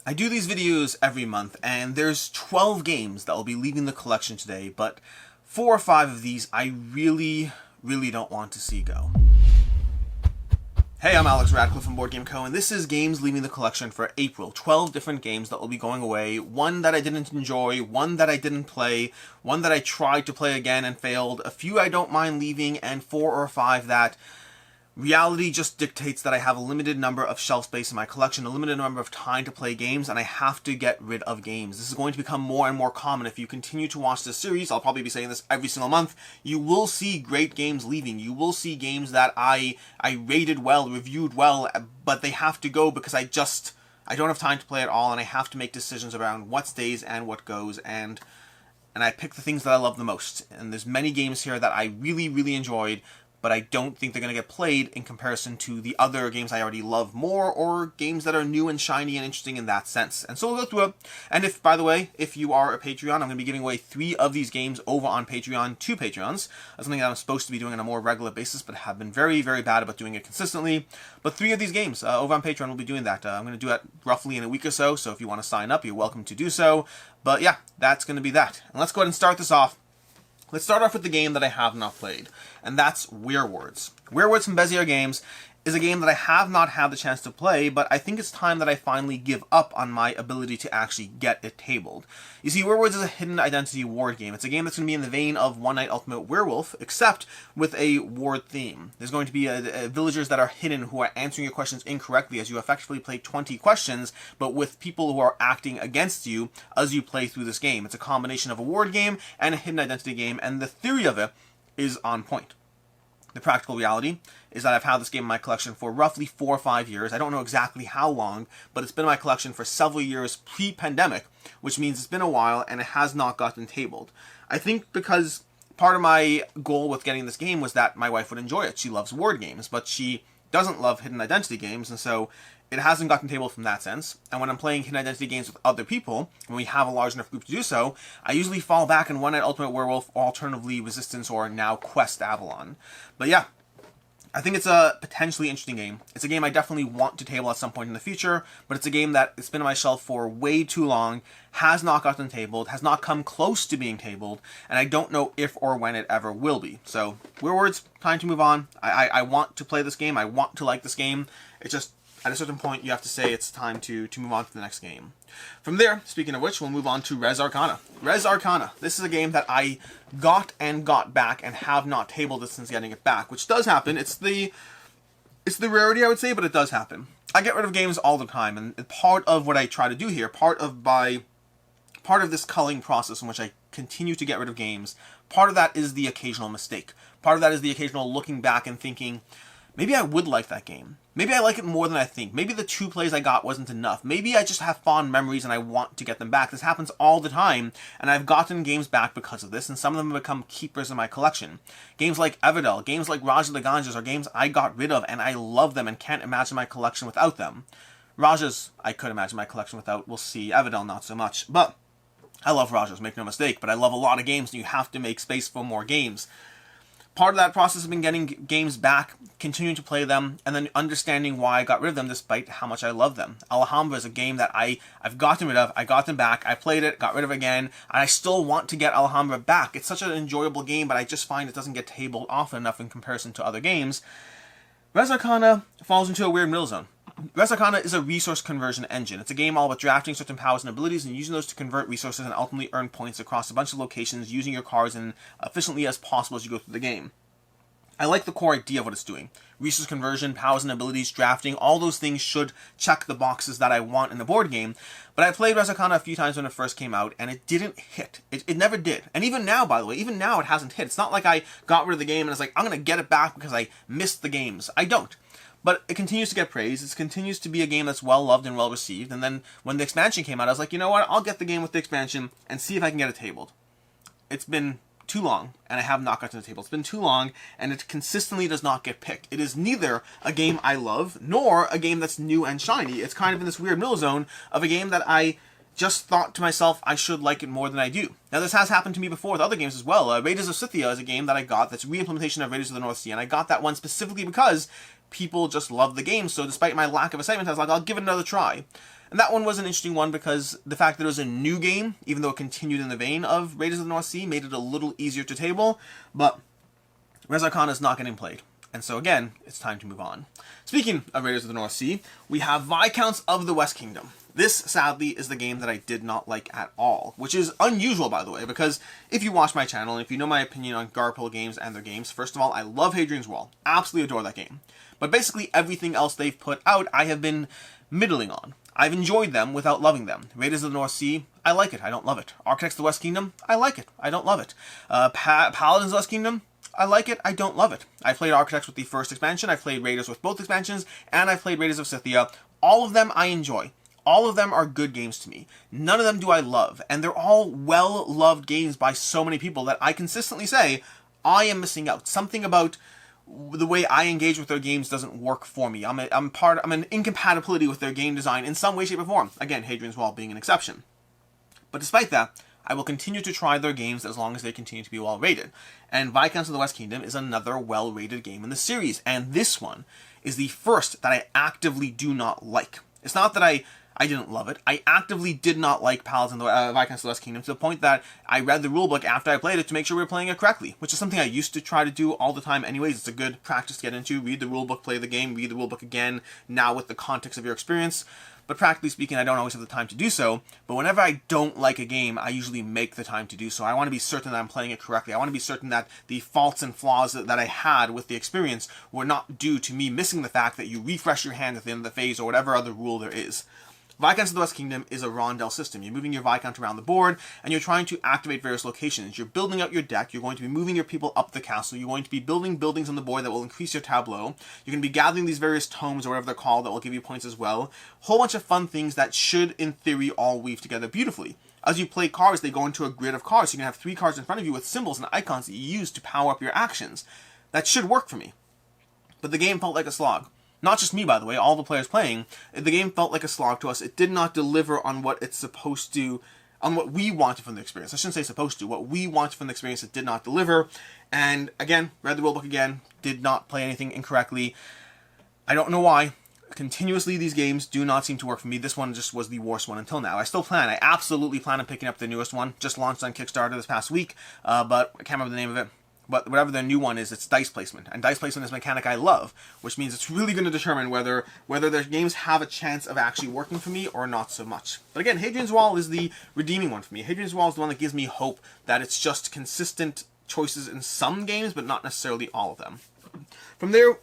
I do these videos every month, and there's 12 games that will be leaving the collection today, but 4 or 5 of these I really don't want to see go. Hey, I'm Alex Radcliffe from Board Game Co, and this is games leaving the collection for April. 12 different games that will be going away. One that I didn't enjoy, one that I didn't play, one that I tried to play again and failed, a few I don't mind leaving, and 4 or 5 that reality just dictates that I have a limited number of shelf space in my collection, a limited number of time to play games, and I have to get rid of games. This is going to become more and more common. If you continue to watch this series, I'll probably be saying this every single month, you will see great games leaving. You will see games that I rated well, reviewed well, but they have to go because I don't have time to play it all, and I have to make decisions around what stays and what goes, and I pick the things that I love the most. And there's many games here that I really enjoyed, but I don't think they're going to get played in comparison to the other games I already love more, or games that are new and shiny and interesting in that sense. And so we'll go through it. And if, by the way, if you are a Patreon, I'm going to be giving away 3 of these games over on Patreon to Patreons. That's something that I'm supposed to be doing on a more regular basis, but have been very bad about doing it consistently. But 3 of these games over on Patreon will be doing that. I'm going to do it roughly in a week or so if you want to sign up, you're welcome to do so. But yeah, that's going to be that. And let's go ahead and start this off. Let's start off with the game that I have not played, and that's Werewords. Werewords from Bezier Games is a game that I have not had the chance to play, but I think it's time that I finally give up on my ability to actually get it tabled. You see, Werewords is a hidden identity ward game. It's a game that's going to be in the vein of One Night Ultimate Werewolf, except with a ward theme. There's going to be villagers that are hidden who are answering your questions incorrectly as you effectively play 20 questions, but with people who are acting against you as you play through this game. It's a combination of a ward game and a hidden identity game, and the theory of it is on point. The practical reality is that I've had this game in my collection for roughly 4 or 5 years. I don't know exactly how long, but it's been in my collection for several years pre-pandemic, which means it's been a while and it has not gotten tabled. I think because part of my goal with getting this game was that my wife would enjoy it. She loves ward games, but she doesn't love hidden identity games, and so it hasn't gotten tabled from that sense. And when I'm playing hidden identity games with other people, when we have a large enough group to do so, I usually fall back on One Night Ultimate Werewolf, or alternatively Resistance, or now Quest Avalon. But yeah, I think it's a potentially interesting game. It's a game I definitely want to table at some point in the future, but it's a game that it's been on my shelf for way too long, has not gotten tabled, has not come close to being tabled, and I don't know if or when it ever will be. So, Werewords, time to move on. I want to play this game, I want to like this game. It's just, at a certain point, you have to say it's time to move on to the next game. From there, speaking of which, we'll move on to Res Arcana. Res Arcana. This is a game that I got back and have not tabled it since getting it back, which does happen. It's the rarity, I would say, but it does happen. I get rid of games all the time, and part of what I try to do here, part of this culling process in which I continue to get rid of games, part of that is the occasional mistake. Part of that is the occasional looking back and thinking, maybe I would like that game. Maybe I like it more than I think. Maybe the 2 plays I got wasn't enough. Maybe I just have fond memories and I want to get them back. This happens all the time, and I've gotten games back because of this, and some of them have become keepers in my collection. Games like Everdell, games like Raja the Ganges are games I got rid of, and I love them and can't imagine my collection without them. Rajas, I could imagine my collection without. We'll see. Everdell, not so much. But I love Rajas, make no mistake, but I love a lot of games, and you have to make space for more games. Part of that process has been getting games back, continuing to play them, and then understanding why I got rid of them despite how much I love them. Alhambra is a game that I've gotten rid of, I got them back, I played it, got rid of it again, and I still want to get Alhambra back. It's such an enjoyable game, but I just find it doesn't get tabled often enough in comparison to other games. Res Arcana falls into a weird middle zone. Res Arcana is a resource conversion engine. It's a game all about drafting certain powers and abilities and using those to convert resources and ultimately earn points across a bunch of locations using your cards as efficiently as possible as you go through the game. I like the core idea of what it's doing. Resource conversion, powers and abilities, drafting, all those things should check the boxes that I want in the board game. But I played Res Arcana a few times when it first came out, and it didn't hit. It never did. And even now, by the way, even now it hasn't hit. It's not like I got rid of the game and it's like, I'm going to get it back because I missed the games. I don't. But it continues to get praise. It continues to be a game that's well loved and well received. And then when the expansion came out, I was like, you know what? I'll get the game with the expansion and see if I can get it tabled. It's been too long, and I have not gotten to the table. It's been too long, and it consistently does not get picked. It is neither a game I love, nor a game that's new and shiny. It's kind of in this weird middle zone of a game that I just thought to myself I should like it more than I do. Now this has happened to me before with other games as well. Raiders of Scythia is a game that I got that's re-implementation of Raiders of the North Sea, and I got that one specifically because people just love the game, so despite my lack of excitement, I was like, I'll give it another try. And that one was an interesting one because the fact that it was a new game, even though it continued in the vein of Raiders of the North Sea, made it a little easier to table, but Res Arcana is not getting played. And so again, it's time to move on. Speaking of Raiders of the North Sea, we have Viscounts of the West Kingdom. This, sadly, is the game that I did not like at all, which is unusual, by the way, because if you watch my channel, and if you know my opinion on Garphill games and their games, first of all, I love Hadrian's Wall. Absolutely adore that game. But basically everything else they've put out, I have been middling on. I've enjoyed them without loving them. Raiders of the North Sea, I like it, I don't love it. Architects of the West Kingdom, I like it, I don't love it. Paladins of the West Kingdom, I like it, I don't love it. I played Architects with the first expansion, I played Raiders with both expansions, and I played Raiders of Scythia. All of them I enjoy. All of them are good games to me. None of them do I love, and they're all well-loved games by so many people that I consistently say, I am missing out. Something about the way I engage with their games doesn't work for me. I'm an incompatibility with their game design in some way, shape, or form. Again, Hadrian's Wall being an exception. But despite that, I will continue to try their games as long as they continue to be well-rated. And Viscounts of the West Kingdom is another well-rated game in the series, and this one is the first that I actively do not like. It's not that I didn't love it. I actively did not like Viscounts of the West Kingdom to the point that I read the rulebook after I played it to make sure we were playing it correctly, which is something I used to try to do all the time anyways. It's a good practice to get into. Read the rulebook, play the game, read the rulebook again, now with the context of your experience. But practically speaking, I don't always have the time to do so. But whenever I don't like a game, I usually make the time to do so. I want to be certain that I'm playing it correctly. I want to be certain that the faults and flaws that I had with the experience were not due to me missing the fact that you refresh your hand at the end of the phase or whatever other rule there is. Viscounts of the West Kingdom is a rondel system. You're moving your Viscount around the board, and you're trying to activate various locations. You're building up your deck, you're going to be moving your people up the castle, you're going to be building buildings on the board that will increase your tableau, you're going to be gathering these various tomes or whatever they're called that will give you points as well. Whole bunch of fun things that should, in theory, all weave together beautifully. As you play cards, they go into a grid of cards, so you can have 3 cards in front of you with symbols and icons that you use to power up your actions. That should work for me. But the game felt like a slog. Not just me, by the way, all the players playing. The game felt like a slog to us. It did not deliver on what it's supposed to, on what we wanted from the experience. I shouldn't say supposed to. What we wanted from the experience, it did not deliver. And again, read the rulebook again, did not play anything incorrectly. I don't know why. Continuously, these games do not seem to work for me. This one just was the worst one until now. I absolutely plan on picking up the newest one. Just launched on Kickstarter this past week, but I can't remember the name of it. But whatever their new one is, it's dice placement. And dice placement is a mechanic I love, which means it's really going to determine whether their games have a chance of actually working for me or not so much. But again, Hadrian's Wall is the redeeming one for me. Hadrian's Wall is the one that gives me hope that it's just consistent choices in some games, but not necessarily all of them. From there,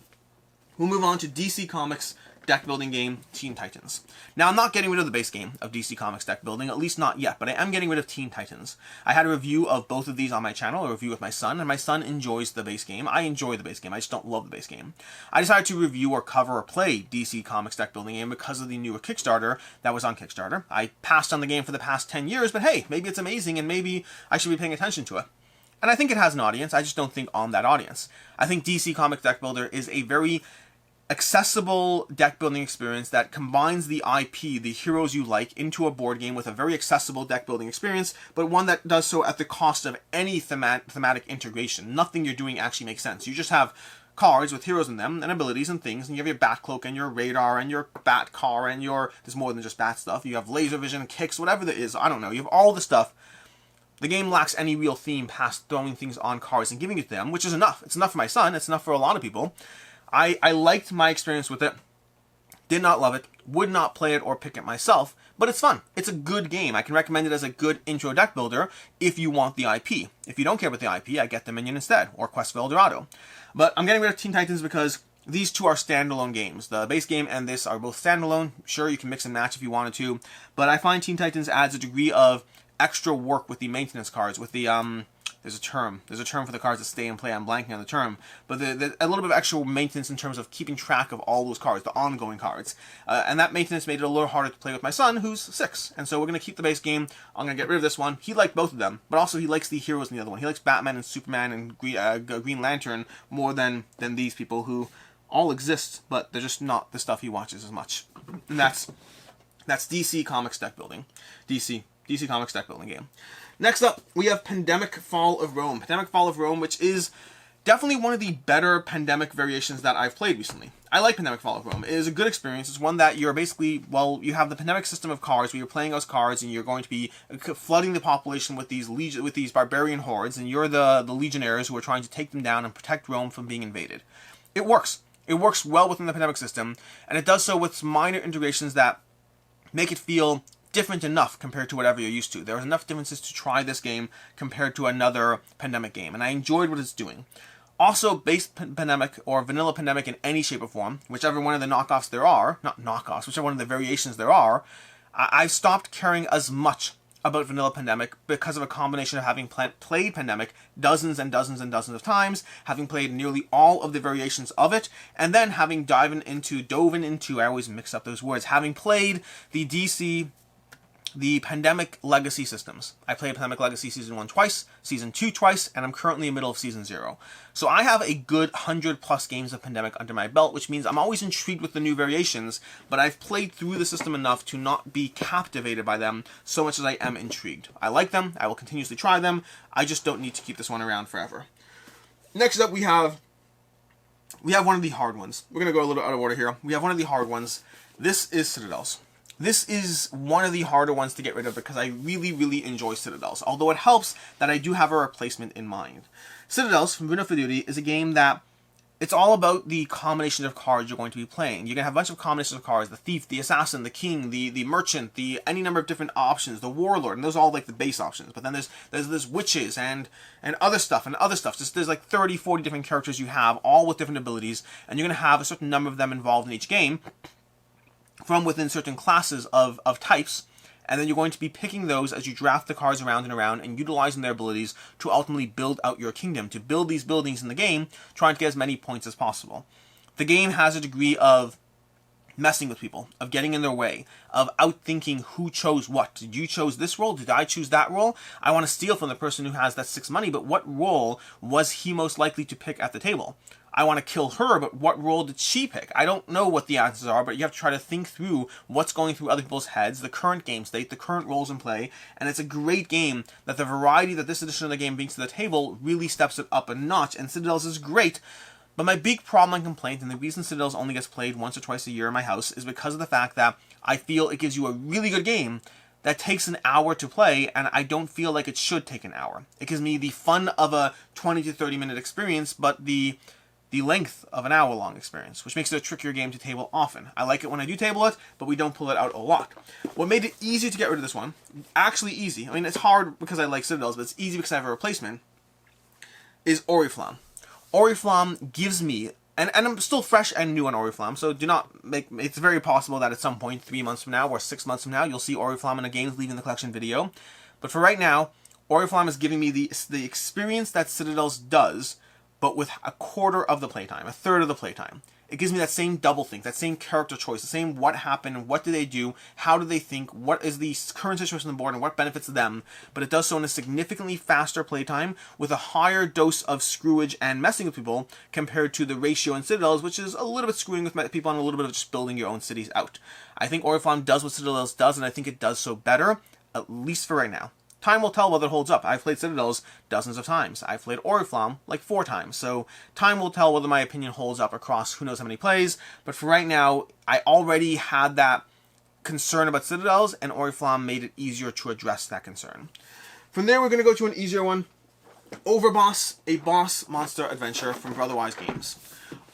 we'll move on to DC Comics deck building game, Teen Titans. Now, I'm not getting rid of the base game of DC Comics deck building, at least not yet, but I am getting rid of Teen Titans. I had a review of both of these on my channel, a review with my son, and my son enjoys the base game. I enjoy the base game, I just don't love the base game. I decided to review or cover or play DC Comics deck building game because of the newer Kickstarter that was on Kickstarter. I passed on the game for the past 10 years, but hey, maybe it's amazing and maybe I should be paying attention to it. And I think it has an audience, I just don't think I'm that audience. I think DC Comics Deck Builder is a very accessible deck building experience that combines the IP, the heroes you like, into a board game with a very accessible deck building experience, but one that does so at the cost of any thematic integration. Nothing you're doing actually makes sense. You just have cards with heroes in them and abilities and things, and you have your bat cloak and your radar and your bat car and there's more than just bat stuff. You have laser vision, kicks, whatever there is, I don't know. You have all the stuff. The game lacks any real theme past throwing things on cards and giving it to them, which is enough. It's enough for my son. It's enough for a lot of people. I liked my experience with it, did not love it, would not play it or pick it myself, but it's fun. It's a good game. I can recommend it as a good intro deck builder if you want the IP. If you don't care about the IP, I get the minion instead, or Quest for El Dorado. But I'm getting rid of Teen Titans because these two are standalone games. The base game and this are both standalone. Sure, you can mix and match if you wanted to, but I find Teen Titans adds a degree of extra work with the maintenance cards, with the there's a term for the cards that stay in play. I'm blanking on the term, but a little bit of extra maintenance in terms of keeping track of all those cards, the ongoing cards, and that maintenance made it a little harder to play with my son, who's 6. And so we're gonna keep the base game. I'm gonna get rid of this one. He liked both of them, but also he likes the heroes in the other one. He likes Batman and Superman and Green Lantern more than these people who all exist, but they're just not the stuff he watches as much. And that's DC Comics deck building. DC Comics deck building game. Next up, we have Pandemic Fall of Rome. Pandemic Fall of Rome, which is definitely one of the better Pandemic variations that I've played recently. I like Pandemic Fall of Rome. It is a good experience. It's one that you're basically, well, you have the pandemic system of cards where you're playing those cards and you're going to be flooding the population with these barbarian hordes, and you're the legionnaires who are trying to take them down and protect Rome from being invaded. It works. It works well within the pandemic system, and it does so with minor integrations that make it feel different enough compared to whatever you're used to. There are enough differences to try this game compared to another pandemic game, and I enjoyed what it's doing. Also, base Pandemic or vanilla Pandemic in any shape or form, whichever one of the knockoffs there are, not knockoffs, whichever one of the variations there are, I've stopped caring as much about vanilla Pandemic because of a combination of having played Pandemic dozens and dozens and dozens of times, having played nearly all of the variations of it, and then having dove into, I always mix up those words, having played the Pandemic Legacy systems. I played Pandemic Legacy Season 1 twice, Season 2 twice, and I'm currently in the middle of Season 0. So I have a good 100+ games of Pandemic under my belt, which means I'm always intrigued with the new variations, but I've played through the system enough to not be captivated by them so much as I am intrigued. I like them, I will continuously try them, I just don't need to keep this one around forever. Next up we have one of the hard ones. We're going to go a little out of order here. We have one of the hard ones. This is Citadels. This is one of the harder ones to get rid of because I really, really enjoy Citadels, although it helps that I do have a replacement in mind. Citadels from Bruno Fedudi is a game that it's all about the combination of cards you're going to be playing. You're going to have a bunch of combinations of cards: the Thief, the Assassin, the King, the Merchant, any number of different options, the Warlord, and those are all like the base options. But then there's witches and other stuff. There's like 30, 40 different characters you have, all with different abilities, and you're going to have a certain number of them involved in each game from within certain classes of types, and then you're going to be picking those as you draft the cards around and utilizing their abilities to ultimately build out your kingdom, to build these buildings in the game, trying to get as many points as possible. The game has a degree of messing with people, of getting in their way, of outthinking who chose what. Did you choose this role? Did I choose that role? I want to steal from the person who has that 6 money, but what role was he most likely to pick at the table? I want to kill her, but what role did she pick? I don't know what the answers are, but you have to try to think through what's going through other people's heads, the current game state, the current roles in play, and it's a great game that the variety that this edition of the game brings to the table really steps it up a notch, and Citadels is great. But my big problem and complaint, and the reason Citadels only gets played once or twice a year in my house, is because of the fact that I feel it gives you a really good game that takes an hour to play, and I don't feel like it should take an hour. It gives me the fun of a 20 to 30 minute experience, but the length of an hour-long experience, which makes it a trickier game to table often. I like it when I do table it, but we don't pull it out a lot. What made it easier to get rid of this one, actually easy, I mean it's hard because I like Citadels, but it's easy because I have a replacement, is Oriflamme. Oriflamme gives me, and I'm still fresh and new on Oriflamme, so do not make, it's very possible that at some point 3 months from now or 6 months from now you'll see Oriflamme in a Games Leaving the Collection video. But for right now, Oriflamme is giving me the experience that Citadels does, but with a quarter of the playtime, a third of the playtime. It gives me that same double think, that same character choice, the same what happened, what do they do, how do they think, what is the current situation on the board, and what benefits them, but it does so in a significantly faster playtime with a higher dose of screwage and messing with people compared to the ratio in Citadels, which is a little bit screwing with people and a little bit of just building your own cities out. I think Oriflamme does what Citadels does, and I think it does so better, at least for right now. Time will tell whether it holds up. I've played Citadels dozens of times. I've played Oriflamme like 4 times. So time will tell whether my opinion holds up across who knows how many plays. But for right now, I already had that concern about Citadels, and Oriflamme made it easier to address that concern. From there, we're going to go to an easier one. Overboss, a boss monster adventure from Brotherwise Games.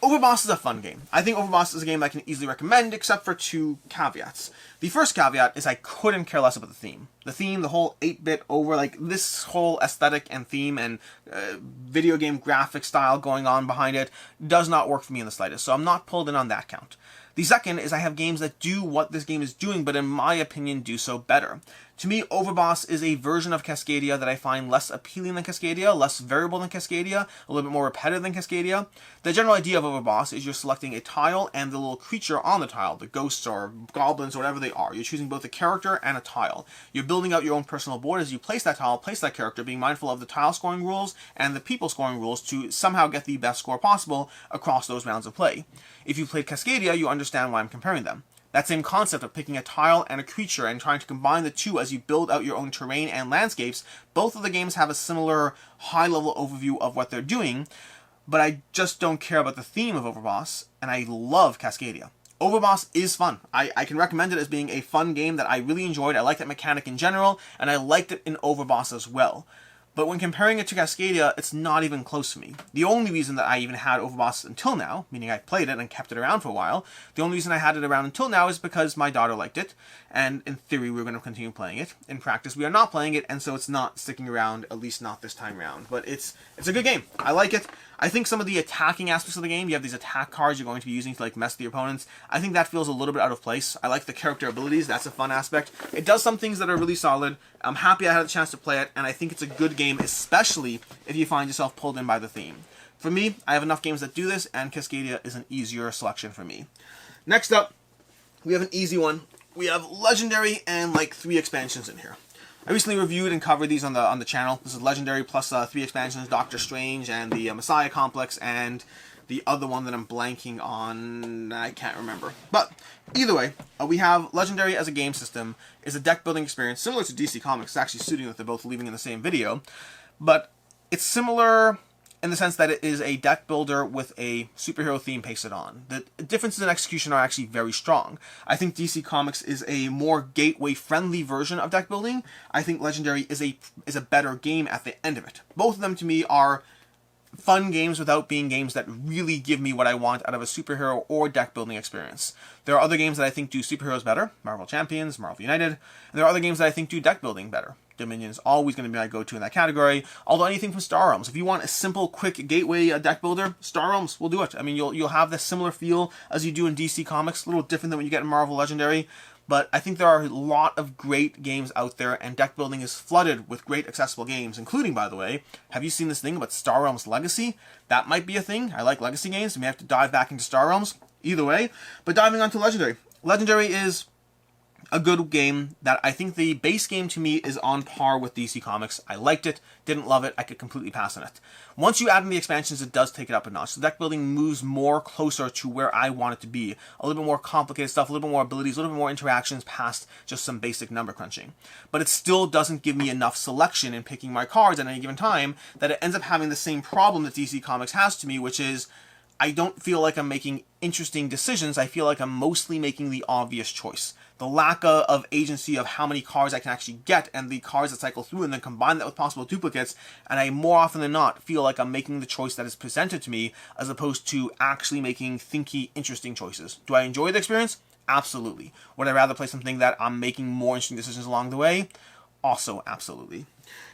Overboss is a fun game. I think Overboss is a game I can easily recommend, except for 2 caveats. The first caveat is I couldn't care less about the theme. The theme, the whole 8-bit over, like this whole aesthetic and theme and video game graphic style going on behind it does not work for me in the slightest, so I'm not pulled in on that count. The second is I have games that do what this game is doing, but in my opinion do so better. To me, Overboss is a version of Cascadia that I find less appealing than Cascadia, less variable than Cascadia, a little bit more repetitive than Cascadia. The general idea of Overboss is you're selecting a tile and the little creature on the tile, the ghosts or goblins or whatever they are. You're choosing both a character and a tile. You're building out your own personal board as you place that tile, place that character, being mindful of the tile scoring rules and the people scoring rules to somehow get the best score possible across those rounds of play. If you played Cascadia, you understand why I'm comparing them. That same concept of picking a tile and a creature and trying to combine the two as you build out your own terrain and landscapes, both of the games have a similar high-level overview of what they're doing, but I just don't care about the theme of Overboss, and I love Cascadia. Overboss is fun. I can recommend it as being a fun game that I really enjoyed. I like that mechanic in general, and I liked it in Overboss as well. But when comparing it to Cascadia, it's not even close to me. The only reason that I even had Overboss until now, meaning I played it and kept it around for a while, the only reason I had it around until now is because my daughter liked it, and in theory we were going to continue playing it. In practice we are not playing it, and so it's not sticking around, at least not this time around. But it's a good game. I like it. I think some of the attacking aspects of the game, you have these attack cards you're going to be using to like mess with your opponents, I think that feels a little bit out of place. I like the character abilities, that's a fun aspect. It does some things that are really solid. I'm happy I had a chance to play it, and I think it's a good game, especially if you find yourself pulled in by the theme. For me, I have enough games that do this, and Cascadia is an easier selection for me. Next up, we have an easy one. We have Legendary and like 3 expansions in here. I recently reviewed and covered these on the channel. This is Legendary plus 3 expansions, Doctor Strange and the Messiah Complex, and the other one that I'm blanking on, I can't remember. But either way, we have Legendary as a game system is a deck building experience similar to DC Comics. It's actually suiting that they're both leaving in the same video, but it's similar in the sense that it is a deck builder with a superhero theme pasted on. The differences in execution are actually very strong. I think DC Comics is a more gateway-friendly version of deck building. I think Legendary is a better game at the end of it. Both of them, to me, are fun games without being games that really give me what I want out of a superhero or deck building experience. There are other games that I think do superheroes better, Marvel Champions, Marvel United, and there are other games that I think do deck building better. Dominion is always going to be my go-to in that category, although anything from Star Realms. If you want a simple, quick gateway deck builder, Star Realms will do it. I mean, you'll have this similar feel as you do in DC Comics, a little different than what you get in Marvel Legendary, but I think there are a lot of great games out there, and deck building is flooded with great accessible games, including, by the way, have you seen this thing about Star Realms Legacy? That might be a thing. I like Legacy games, so we have to dive back into Star Realms. Either way, but diving on to Legendary. Legendary is a good game that I think the base game to me is on par with DC Comics. I liked it, didn't love it, I could completely pass on it. Once you add in the expansions, it does take it up a notch. The deck building moves more closer to where I want it to be. A little bit more complicated stuff, a little bit more abilities, a little bit more interactions past just some basic number crunching. But it still doesn't give me enough selection in picking my cards at any given time that it ends up having the same problem that DC Comics has to me, which is I don't feel like I'm making interesting decisions. I feel like I'm mostly making the obvious choice. The lack of agency of how many cards I can actually get and the cards that cycle through and then combine that with possible duplicates, and I more often than not feel like I'm making the choice that is presented to me as opposed to actually making thinky, interesting choices. Do I enjoy the experience? Absolutely. Would I rather play something that I'm making more interesting decisions along the way? Also, absolutely.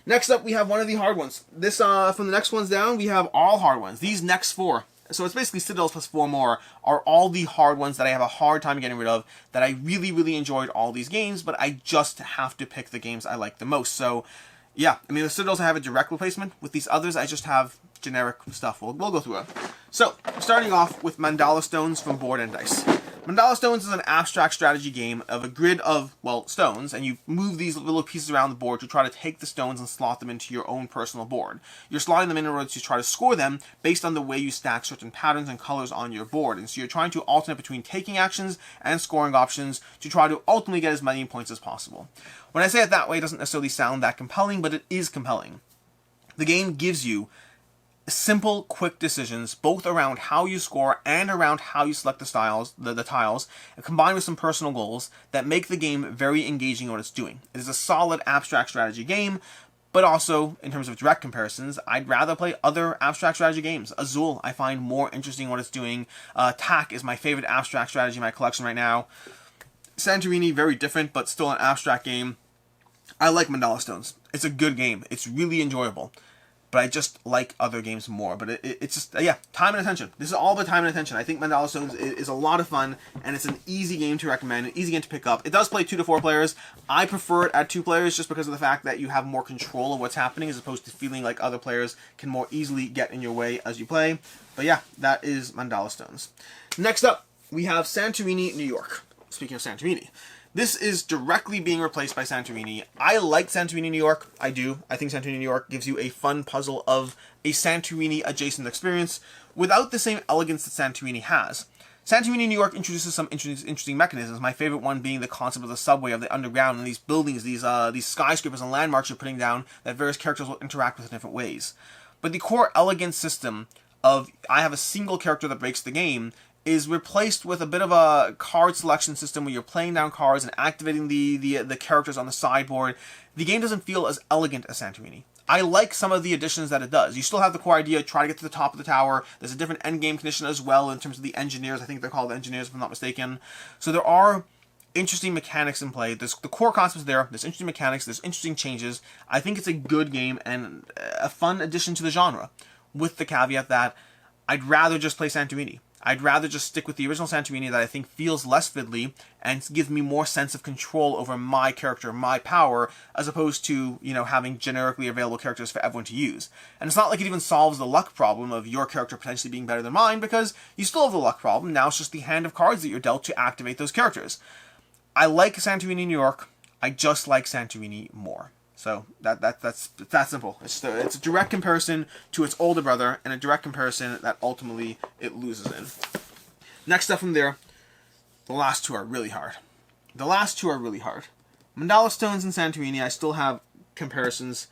Next up, we have one of the hard ones. This, from the next ones down, we have all hard ones. These next 4. So it's basically Citadels plus 4 more are all the hard ones that I have a hard time getting rid of, that I really, really enjoyed all these games, but I just have to pick the games I like the most. So, yeah, I mean, the Citadels I have a direct replacement. With these others, I just have generic stuff. We'll go through it. So, starting off with Mandala Stones from Board and Dice. Mandala Stones is an abstract strategy game of a grid of, well, stones, and you move these little pieces around the board to try to take the stones and slot them into your own personal board. You're slotting them in order to try to score them based on the way you stack certain patterns and colors on your board, and so you're trying to alternate between taking actions and scoring options to try to ultimately get as many points as possible. When I say it that way, it doesn't necessarily sound that compelling, but it is compelling. The game gives you simple, quick decisions, both around how you score and around how you select the tiles, combined with some personal goals that make the game very engaging in what it's doing. It is a solid abstract strategy game, but also, in terms of direct comparisons, I'd rather play other abstract strategy games. Azul, I find more interesting in what it's doing. TAC is my favorite abstract strategy in my collection right now. Santorini, very different, but still an abstract game. I like Mandala Stones. It's a good game. It's really enjoyable. But I just like other games more. But it's just, yeah, time and attention. This is all about time and attention. I think Mandala Stones is a lot of fun, and it's an easy game to recommend, an easy game to pick up. It does play 2 to 4 players. I prefer it at 2 players just because of the fact that you have more control of what's happening as opposed to feeling like other players can more easily get in your way as you play. But yeah, that is Mandala Stones. Next up, we have Santorini, New York. Speaking of Santorini, this is directly being replaced by Santorini. I like Santorini, New York. I do. I think Santorini, New York gives you a fun puzzle of a Santorini-adjacent experience without the same elegance that Santorini has. Santorini, New York introduces some interesting mechanisms, my favorite one being the concept of the subway, of the underground, and these buildings, these skyscrapers and landmarks you're putting down that various characters will interact with in different ways. But the core elegant system of I have a single character that breaks the game is replaced with a bit of a card selection system where you're playing down cards and activating the characters on the sideboard. The game doesn't feel as elegant as Santorini. I like some of the additions that it does. You still have the core idea, try to get to the top of the tower. There's a different end game condition as well in terms of the engineers. I think they're called engineers if I'm not mistaken. So there are interesting mechanics in play. The core concept is there. There's interesting mechanics. There's interesting changes. I think it's a good game and a fun addition to the genre, with the caveat that I'd rather just play Santorini. I'd rather just stick with the original Santorini that I think feels less fiddly and gives me more sense of control over my character, my power, as opposed to, having generically available characters for everyone to use. And it's not like it even solves the luck problem of your character potentially being better than mine, because you still have the luck problem. Now it's just the hand of cards that you're dealt to activate those characters. I like Santorini New York. I just like Santorini more. So that's that simple. It's a direct comparison to its older brother, and a direct comparison that ultimately it loses in. Next up from there, the last two are really hard. Mandala Stones and Santorini, I still have comparisons.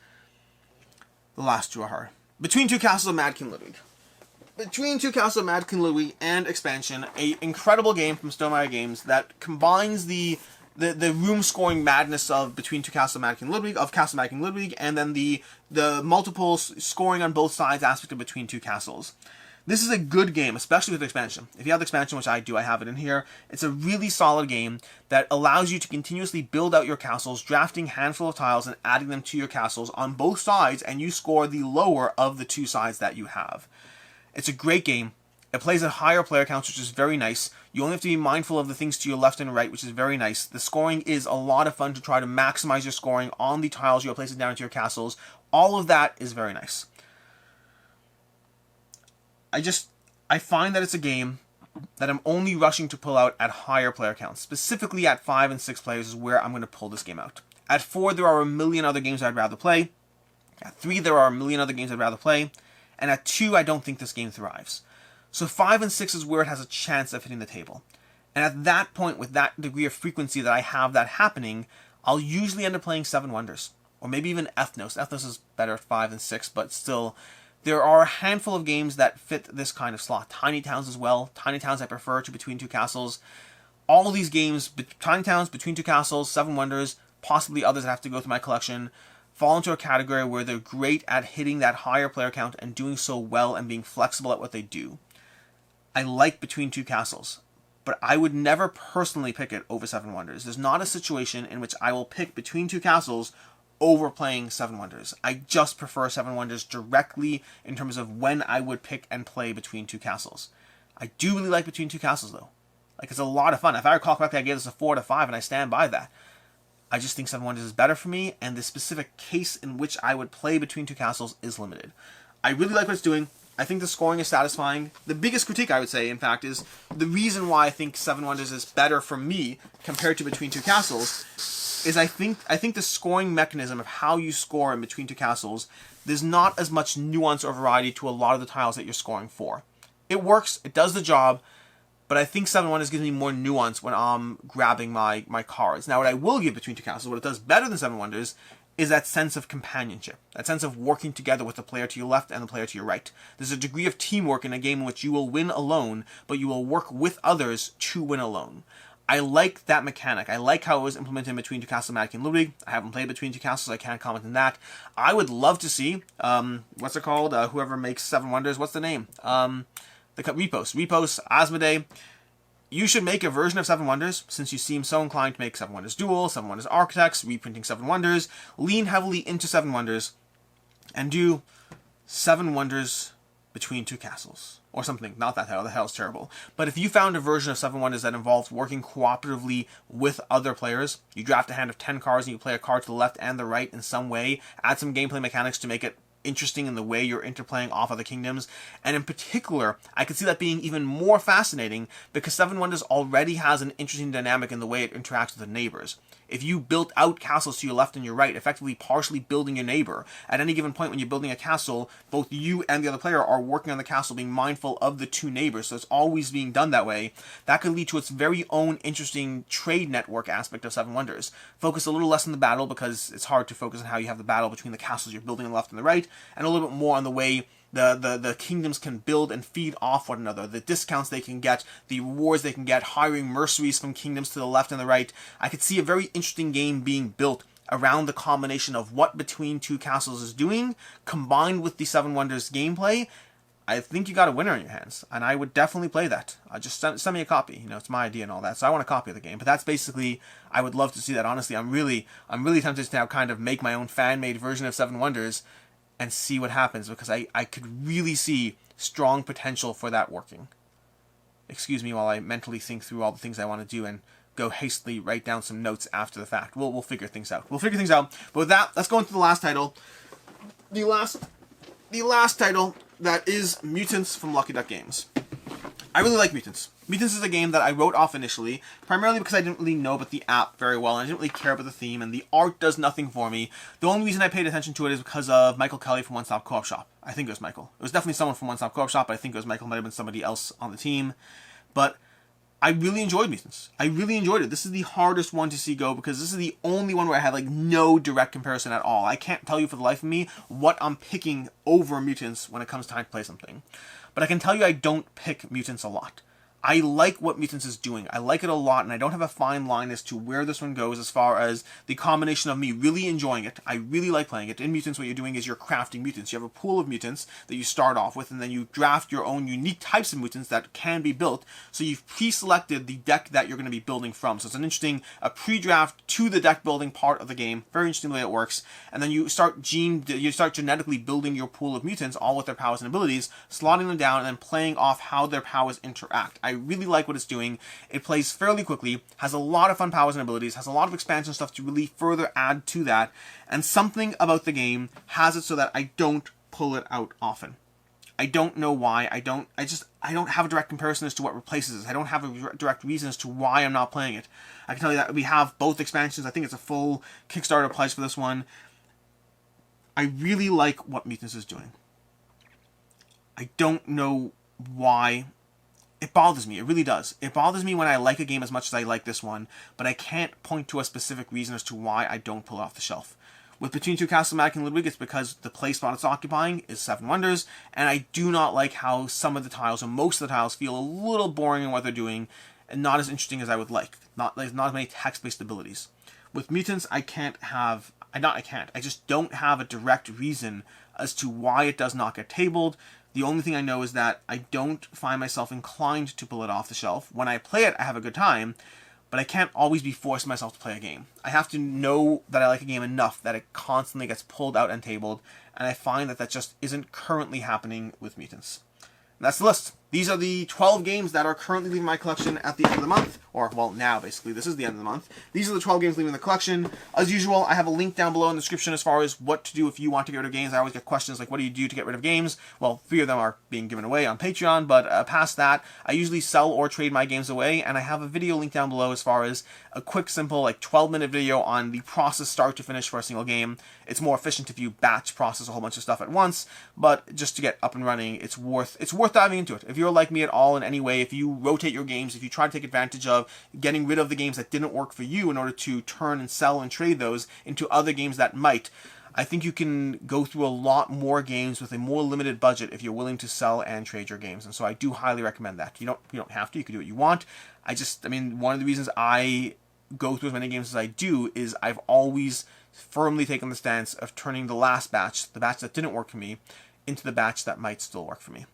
The last two are hard. Between Two Castles of Mad King Ludwig. Between Two Castles of Mad King Ludwig and Expansion, an incredible game from Stonemaier Games that combines the room scoring madness of Between Two Castles of Mad King Ludwig, and then the multiple scoring on both sides aspect of Between Two Castles. This is a good game, especially with expansion. If you have the expansion, which I do, I have it in here, it's a really solid game that allows you to continuously build out your castles, drafting a handful of tiles and adding them to your castles on both sides, and you score the lower of the two sides that you have. It's a great game. It plays at higher player counts, which is very nice. You only have to be mindful of the things to your left and right, which is very nice. The scoring is a lot of fun to try to maximize your scoring on the tiles you're placing down into your castles. All of that is very nice. I find that it's a game that I'm only rushing to pull out at higher player counts. Specifically at 5 and 6 players is where I'm going to pull this game out. At 4, there are a million other games I'd rather play. At 3, there are a million other games I'd rather play. And at 2, I don't think this game thrives. So 5 and 6 is where it has a chance of hitting the table. And at that point, with that degree of frequency that I have that happening, I'll usually end up playing 7 Wonders. Or maybe even Ethnos. Ethnos is better at 5 and 6, but still, there are a handful of games that fit this kind of slot. Tiny Towns as well. Tiny Towns I prefer to Between Two Castles. All of these games, Tiny Towns, Between Two Castles, 7 Wonders, possibly others that have to go through my collection, fall into a category where they're great at hitting that higher player count and doing so well and being flexible at what they do. I like Between Two Castles, but I would never personally pick it over 7 Wonders. There's not a situation in which I will pick Between Two Castles over playing 7 Wonders. I just prefer 7 Wonders directly in terms of when I would pick and play Between Two Castles. I do really like Between Two Castles, though. Like, it's a lot of fun. If I recall correctly, I gave this a 4 out of 5, and I stand by that. I just think 7 Wonders is better for me, and the specific case in which I would play Between Two Castles is limited. I really like what it's doing. I think the scoring is satisfying. The biggest critique, I would say, in fact, is the reason why I think 7 Wonders is better for me compared to Between Two Castles is I think the scoring mechanism of how you score in Between Two Castles, there's not as much nuance or variety to a lot of the tiles that you're scoring for. It works, it does the job, but I think 7 Wonders gives me more nuance when I'm grabbing my cards. Now, what I will give Between Two Castles, what it does better than 7 Wonders, is that sense of companionship, that sense of working together with the player to your left and the player to your right. There's a degree of teamwork in a game in which you will win alone, but you will work with others to win alone. I like that mechanic. I like how it was implemented in Between Two Castles of Mad King Ludwig. I haven't played Between Two Castles, so I can't comment on that. I would love to see, what's it called? Whoever makes 7 Wonders, what's the name? Repos, Asmodee. You should make a version of 7 Wonders, since you seem so inclined to make 7 Wonders Duel, 7 Wonders Architects, reprinting 7 Wonders, lean heavily into 7 Wonders, and do 7 Wonders Between Two Castles. Or something. Not that title, the hell's terrible. But if you found a version of 7 Wonders that involved working cooperatively with other players, you draft a hand of 10 cards and you play a card to the left and the right in some way, add some gameplay mechanics to make it interesting in the way you're interplaying off other kingdoms, and in particular, I could see that being even more fascinating because 7 Wonders already has an interesting dynamic in the way it interacts with the neighbors. If you built out castles to your left and your right, effectively partially building your neighbor, at any given point when you're building a castle, both you and the other player are working on the castle, being mindful of the two neighbors, so it's always being done that way. That could lead to its very own interesting trade network aspect of 7 Wonders. Focus a little less on the battle, because it's hard to focus on how you have the battle between the castles you're building on the left and the right, and a little bit more on the way the kingdoms can build and feed off one another, the discounts they can get, the rewards they can get, hiring mercenaries from kingdoms to the left and the right. I could see a very interesting game being built around the combination of what Between Two Castles is doing, combined with the Seven Wonders gameplay. I think you got a winner on your hands, and I would definitely play that. Just send me a copy. You know, it's my idea and all that, so I want a copy of the game. But that's basically, I would love to see that. Honestly, I'm really tempted to now kind of make my own fan-made version of Seven Wonders and see what happens, because I could really see strong potential for that working. Excuse me while I mentally think through all the things I want to do and go hastily write down some notes after the fact. We'll figure things out. We'll figure things out. But with that, let's go into the last title. The last title, that is Mutants from Lucky Duck Games. I really like Mutants. Mutants is a game that I wrote off initially, primarily because I didn't really know about the app very well, and I didn't really care about the theme, and the art does nothing for me. The only reason I paid attention to it is because of Michael Kelly from One Stop Co-op Shop. I think it was Michael. It was definitely someone from One Stop Co-op Shop, but I think it was Michael. It might have been somebody else on the team. But I really enjoyed Mutants. I really enjoyed it. This is the hardest one to see go, because this is the only one where I had like no direct comparison at all. I can't tell you for the life of me what I'm picking over Mutants when it comes time to play something. But I can tell you I don't pick Mutants a lot. I like what Mutants is doing. I like it a lot, and I don't have a fine line as to where this one goes as far as the combination of me really enjoying it. I really like playing it. In Mutants, what you're doing is you're crafting mutants. You have a pool of mutants that you start off with, and then you draft your own unique types of mutants that can be built. So you've pre-selected the deck that you're going to be building from. So it's an interesting pre-draft to the deck building part of the game. Very interesting the way it works. And then you start genetically building your pool of mutants, all with their powers and abilities, slotting them down, and then playing off how their powers interact. I really like what it's doing. It plays fairly quickly, has a lot of fun powers and abilities, has a lot of expansion stuff to really further add to that, and something about the game has it so that I don't pull it out often. I don't know why. I don't have a direct comparison as to what replaces it. I don't have a direct reason as to why I'm not playing it. I can tell you that we have both expansions. I think it's a full Kickstarter price for this one. I really like what Mutants is doing. I don't know why. It bothers me. It really does. It bothers me when I like a game as much as I like this one, but I can't point to a specific reason as to why I don't pull it off the shelf. With Between Two Castles, and Ludwig, it's because the play spot it's occupying is Seven Wonders, and I do not like how some of the tiles, or most of the tiles, feel a little boring in what they're doing, and not as interesting as I would like. Not as many text-based abilities. With Mutants, I just don't have a direct reason as to why it does not get tabled. The only thing I know is that I don't find myself inclined to pull it off the shelf. When I play it, I have a good time, but I can't always be forcing myself to play a game. I have to know that I like a game enough that it constantly gets pulled out and tabled, and I find that just isn't currently happening with Mutants. And that's the list. These are the 12 games that are currently leaving my collection at the end of the month. Or, well, now, basically. This is the end of the month. These are the 12 games leaving the collection. As usual, I have a link down below in the description as far as what to do if you want to get rid of games. I always get questions like, what do you do to get rid of games? Well, 3 of them are being given away on Patreon, but past that, I usually sell or trade my games away, and I have a video link down below as far as a quick, simple, like 12-minute video on the process start to finish for a single game. It's more efficient if you batch process a whole bunch of stuff at once, but just to get up and running, it's worth diving into it. If you're like me at all in any way, if you rotate your games, if you try to take advantage of getting rid of the games that didn't work for you in order to turn and sell and trade those into other games that might, I think you can go through a lot more games with a more limited budget if you're willing to sell and trade your games. And so I do highly recommend that. You don't have to. You can do what you want. One of the reasons I go through as many games as I do is I've always firmly taken the stance of turning the last batch, the batch that didn't work for me, into the batch that might still work for me.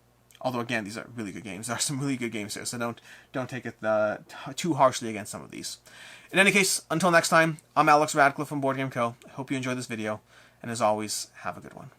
Although, again, these are really good games. There are some really good games here, so don't take it too harshly against some of these. In any case, until next time, I'm Alex Radcliffe from Board Game Co. I hope you enjoyed this video, and as always, have a good one.